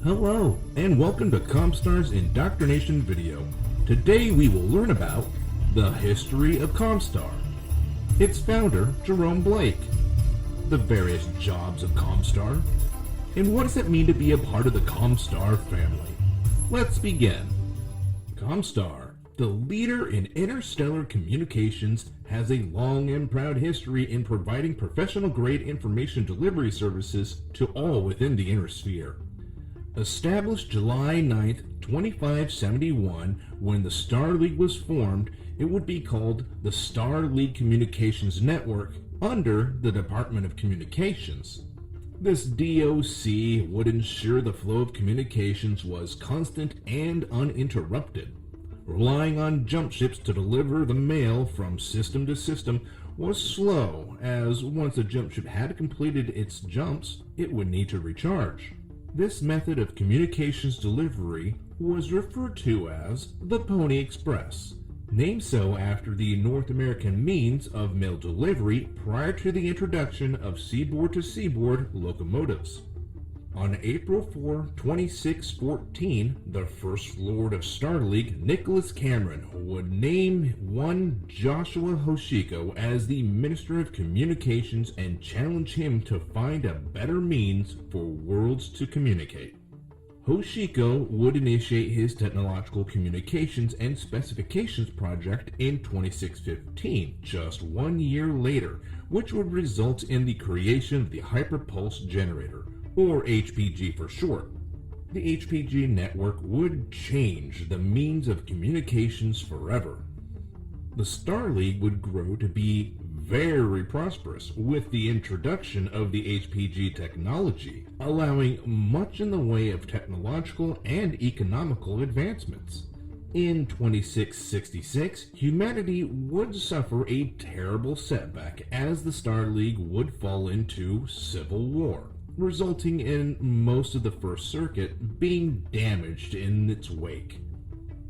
Hello, and welcome to ComStar's Indoctrination video. Today we will learn about the history of ComStar, its founder, Jerome Blake, the various jobs of ComStar, and what does it mean to be a part of the ComStar family. Let's begin. ComStar, the leader in interstellar communications, has a long and proud history in providing professional-grade information delivery services to all within the inner sphere. Established July 9th, 2571, when the Star League was formed, it would be called the Star League Communications Network under the Department of Communications. This DOC would ensure the flow of communications was constant and uninterrupted. Relying on jump ships to deliver the mail from system to system was slow, as once a jump ship had completed its jumps, it would need to recharge. This method of communications delivery was referred to as the Pony Express, named so after the North American means of mail delivery prior to the introduction of seaboard-to-seaboard locomotives. On April 4, 2614, the First Lord of Star League, Nicholas Cameron, would name one Joshua Hoshiko as the Minister of Communications and challenge him to find a better means for worlds to communicate. Hoshiko would initiate his technological communications and specifications project in 2615, just 1 year later, which would result in the creation of the Hyperpulse Generator, or HPG for short. The HPG network would change the means of communications forever. The Star League would grow to be very prosperous with the introduction of the HPG technology, allowing much in the way of technological and economical advancements. In 2666, humanity would suffer a terrible setback as the Star League would fall into civil war, resulting in most of the First Circuit being damaged in its wake.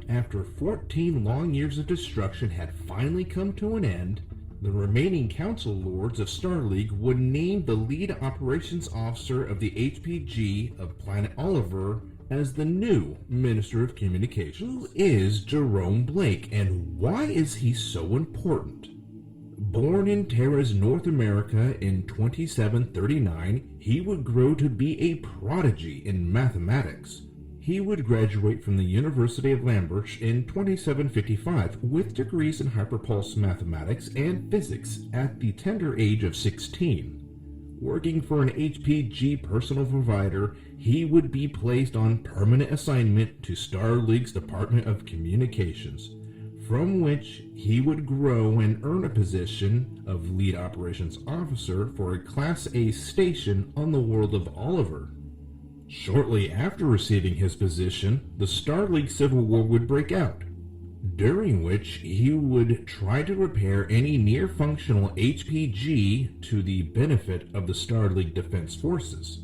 After 14 long years of destruction had finally come to an end, the remaining Council Lords of Star League would name the lead operations officer of the HPG of Planet Oliver as the new Minister of Communications. Who is Jerome Blake, and why is he so important? Born in Terra's North America in 2739, he would grow to be a prodigy in mathematics. He would graduate from the University of Lambridge in 2755 with degrees in hyperpulse mathematics and physics at the tender age of 16. Working for an HPG personal provider, he would be placed on permanent assignment to Star League's Department of Communications, from which he would grow and earn a position of lead operations officer for a Class A station on the world of Oliver. Shortly after receiving his position, the Star League Civil War would break out, during which he would try to repair any near-functional HPG to the benefit of the Star League Defense Forces.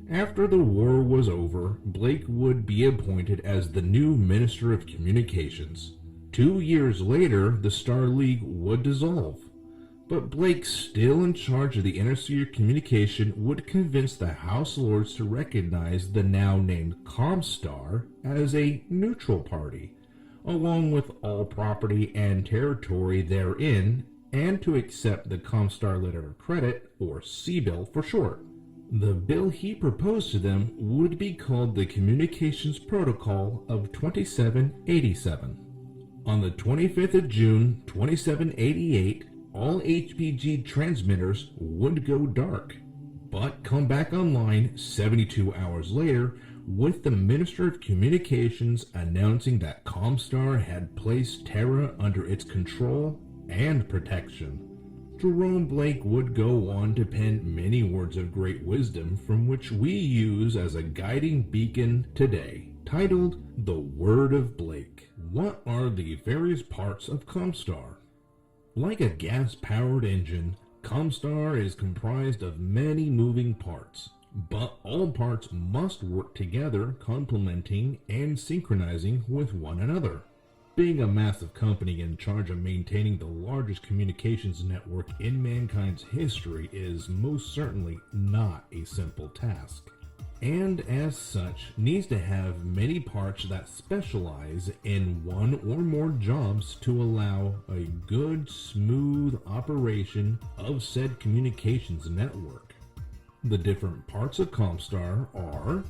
After the war was over, Blake would be appointed as the new Minister of Communications. 2 years later, the Star League would dissolve, but Blake, still in charge of the Intersphere Communication, would convince the House Lords to recognize the now named ComStar as a neutral party, along with all property and territory therein, and to accept the ComStar Letter of Credit, or C-Bill for short. The bill he proposed to them would be called the Communications Protocol of 2787. On the 25th of June, 2788, all HPG transmitters would go dark, but come back online 72 hours later with the Minister of Communications announcing that ComStar had placed Terra under its control and protection. Jerome Blake would go on to pen many words of great wisdom from which we use as a guiding beacon today, titled The Word of Blake. What are the various parts of ComStar? Like a gas-powered engine, ComStar is comprised of many moving parts, but all parts must work together, complementing and synchronizing with one another. Being a massive company in charge of maintaining the largest communications network in mankind's history is most certainly not a simple task. and as such needs to have many parts that specialize in one or more jobs to allow a good, smooth operation of said communications network. The different parts of ComStar are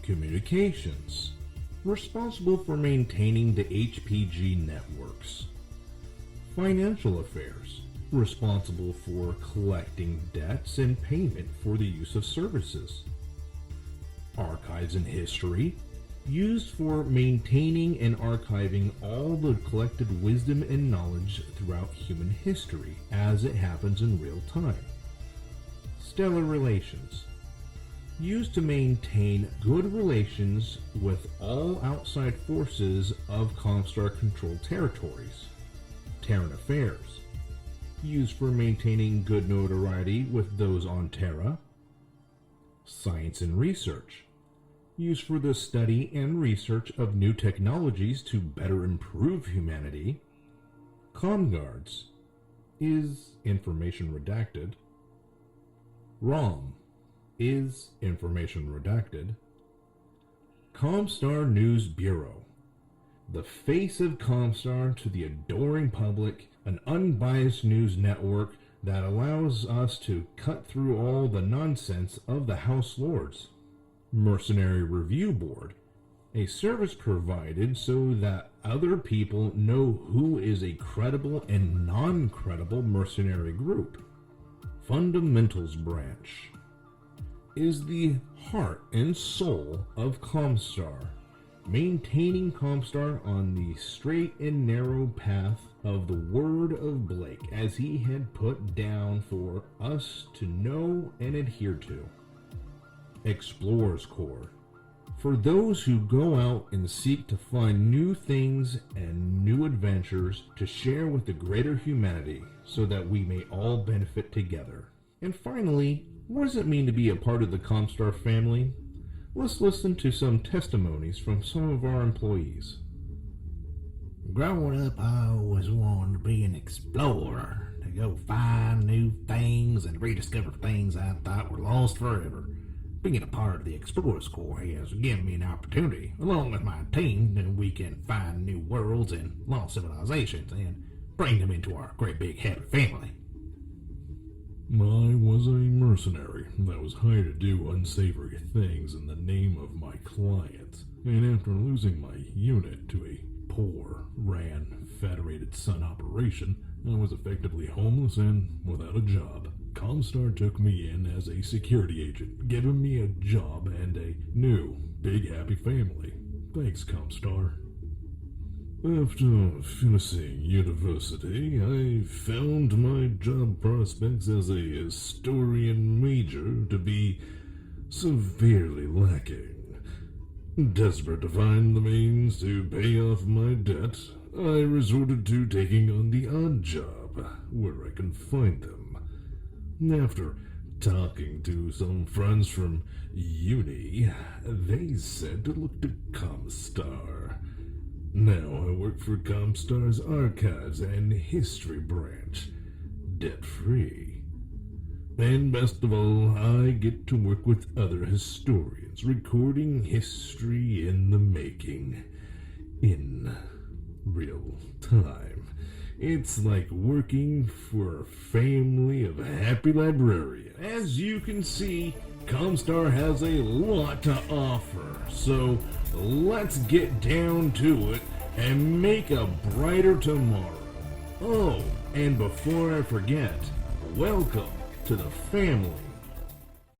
communications, responsible for maintaining the HPG networks; financial affairs, responsible for collecting debts and payment for the use of services; archives and history, used for maintaining and archiving all the collected wisdom and knowledge throughout human history as it happens in real time; stellar relations, used to maintain good relations with all outside forces of ComStar-controlled territories; Terran affairs, used for maintaining good notoriety with those on Terra; science and research, used for the study and research of new technologies to better improve humanity; ComGuards, is information redacted; ROM, is information redacted; ComStar News Bureau, the face of ComStar to the adoring public, an unbiased news network that allows us to cut through all the nonsense of the House Lords; Mercenary Review Board, a service provided so that other people know who is a credible and non-credible mercenary group; Fundamentals Branch, is the heart and soul of ComStar, maintaining ComStar on the straight and narrow path of the word of Blake as he had put down for us to know and adhere to; Explorers Corps, for those who go out and seek to find new things and new adventures to share with the greater humanity so that we may all benefit together. And finally, what does it mean to be a part of the ComStar family? Let's listen to some testimonies from some of our employees. Growing up, I always wanted to be an explorer, to go find new things and rediscover things I thought were lost forever. Being a part of the Explorers Corps has given me an opportunity, along with my team, that we can find new worlds and lost civilizations and bring them into our great big happy family. I was a mercenary that was hired to do unsavory things in the name of my client, and after losing my unit to a poor, ran, Federated Sun operation, I was effectively homeless and without a job. ComStar took me in as a security agent, giving me a job and a new, big happy family. Thanks, ComStar. After finishing university, I found my job prospects as a historian major to be severely lacking. Desperate to find the means to pay off my debt, I resorted to taking on the odd job where I can find them. After talking to some friends from uni, they said to look to ComStar. Now I work for ComStar's Archives and History Branch, debt-free. And best of all, I get to work with other historians, recording history in the making, in real time. It's like working for a family of happy librarians. As you can see, ComStar has a lot to offer, so let's get down to it and make a brighter tomorrow. Oh, and before I forget, welcome to the family.